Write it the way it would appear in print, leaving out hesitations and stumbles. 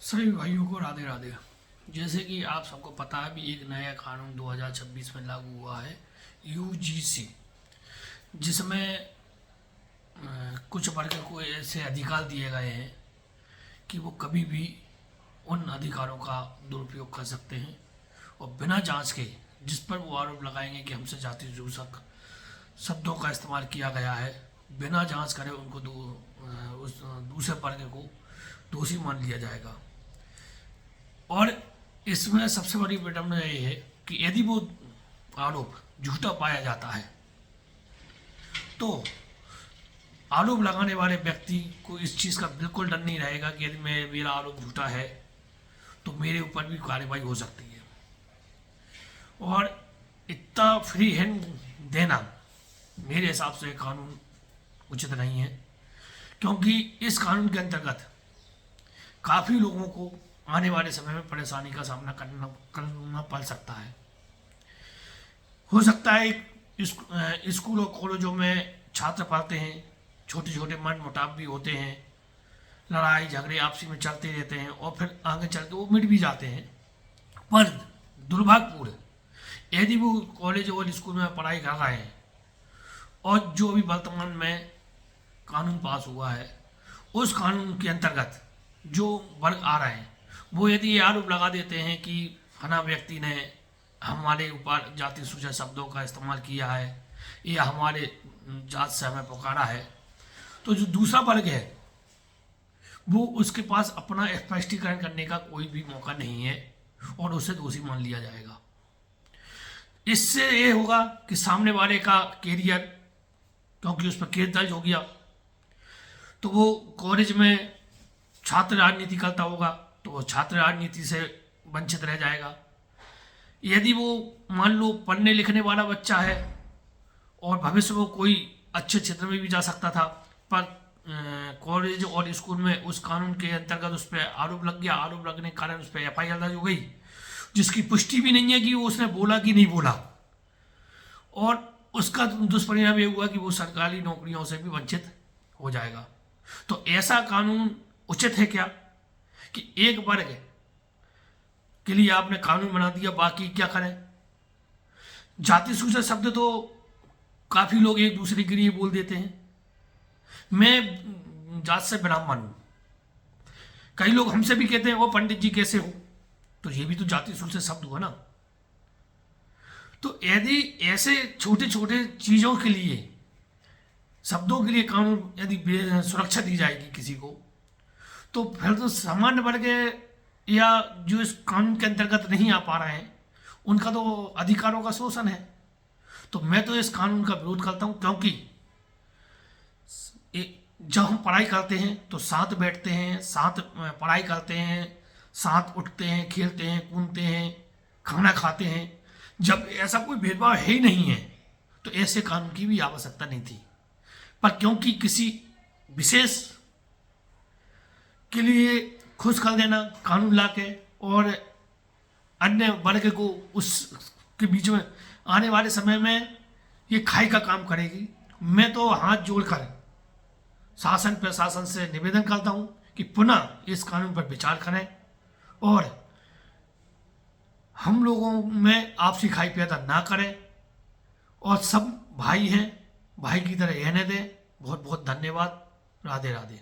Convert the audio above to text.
सभी भाइयों को राधे राधे। जैसे कि आप सबको पता है भी एक नया कानून 2026 में लागू हुआ है, यूजीसी, जिसमें कुछ वर्ग को ऐसे अधिकार दिए गए हैं कि वो कभी भी उन अधिकारों का दुरुपयोग कर सकते हैं और बिना जांच के जिस पर वो आरोप लगाएंगे कि हमसे जाति सूचक शब्दों का इस्तेमाल किया गया है, बिना जांच करे उनको उस दूसरे वर्ग को दोषी मान लिया जाएगा। और इसमें सबसे बड़ी विडंबना ये है कि यदि वो आरोप झूठा पाया जाता है तो आरोप लगाने वाले व्यक्ति को इस चीज़ का बिल्कुल डर नहीं रहेगा कि यदि मेरा आरोप झूठा है तो मेरे ऊपर भी कार्रवाई हो सकती है। और इतना फ्री हैंड देना मेरे हिसाब से कानून उचित नहीं है, क्योंकि इस कानून के अंतर्गत काफ़ी लोगों को आने वाले समय में परेशानी का सामना करना पड़ सकता है। हो सकता है स्कूल और कॉलेजों में छात्र पढ़ते हैं, छोटे छोटे मनमुटाव भी होते हैं, लड़ाई झगड़े आपसी में चलते रहते हैं और फिर आगे चल के वो मिट भी जाते हैं। पर दुर्भाग्यपूर्ण यदि वो कॉलेज और स्कूल में पढ़ाई कर रहे हैं और जो अभी वर्तमान में कानून पास हुआ है उस कानून के अंतर्गत जो वर्ग आ रहे हैं वो यदि ये आरोप लगा देते हैं कि फला व्यक्ति ने हमारे ऊपर जाति सूचक शब्दों का इस्तेमाल किया है या हमारे जात से हमें पुकारा है, तो जो दूसरा वर्ग है वो उसके पास अपना स्पष्टीकरण करने का कोई भी मौका नहीं है और उसे दोषी मान लिया जाएगा। इससे ये होगा कि सामने वाले का कैरियर, क्योंकि उस पर केस दर्ज हो गया, तो वो कॉलेज में छात्र राजनीति करता होगा तो वो छात्र राजनीति से वंचित रह जाएगा। यदि वो मान लो पढ़ने लिखने वाला बच्चा है और भविष्य में कोई अच्छे क्षेत्र में भी जा सकता था, पर कॉलेज और स्कूल में उस कानून के अंतर्गत उस पर आरोप लग गया, आरोप लगने के कारण उस पर FIR दर्ज हो गई जिसकी पुष्टि भी नहीं है कि वो उसने बोला कि नहीं बोला, और उसका दुष्परिणाम ये हुआ कि वो सरकारी नौकरियों से भी वंचित हो जाएगा। तो ऐसा कानून उचित है क्या कि एक वर्ग के लिए आपने कानून बना दिया, बाकी क्या करें? जाति सूचक शब्द तो काफ़ी लोग एक दूसरे के लिए बोल देते हैं। मैं जात से ब्राह्मण हूँ, कई लोग हमसे भी कहते हैं वो पंडित जी कैसे हो, तो ये भी तो जाति सूचक शब्द हुआ ना। तो यदि ऐसे छोटे छोटे चीज़ों के लिए, शब्दों के लिए कानून यदि सुरक्षा दी जाएगी किसी को, तो फिर तो सामान्य वर्ग या जो इस कानून के अंतर्गत नहीं आ पा रहे हैं उनका तो अधिकारों का शोषण है। तो मैं तो इस कानून का विरोध करता हूँ, क्योंकि जब हम पढ़ाई करते हैं तो साथ बैठते हैं, साथ पढ़ाई करते हैं, साथ उठते हैं, खेलते हैं, कूदते हैं, खाना खाते हैं। जब ऐसा कोई भेदभाव है ही नहीं है तो ऐसे कानून की भी आवश्यकता नहीं थी। पर क्योंकि किसी विशेष के लिए खुश कर देना कानून लाके और अन्य वर्ग को उसके बीच में आने वाले समय में ये खाई का काम करेगी। मैं तो हाथ जोड़कर शासन प्रशासन से निवेदन करता हूँ कि पुनः इस कानून पर विचार करें और हम लोगों में आपसी खाई पैदा ना करें और सब भाई हैं, भाई की तरह रहने दें। बहुत बहुत धन्यवाद। राधे राधे।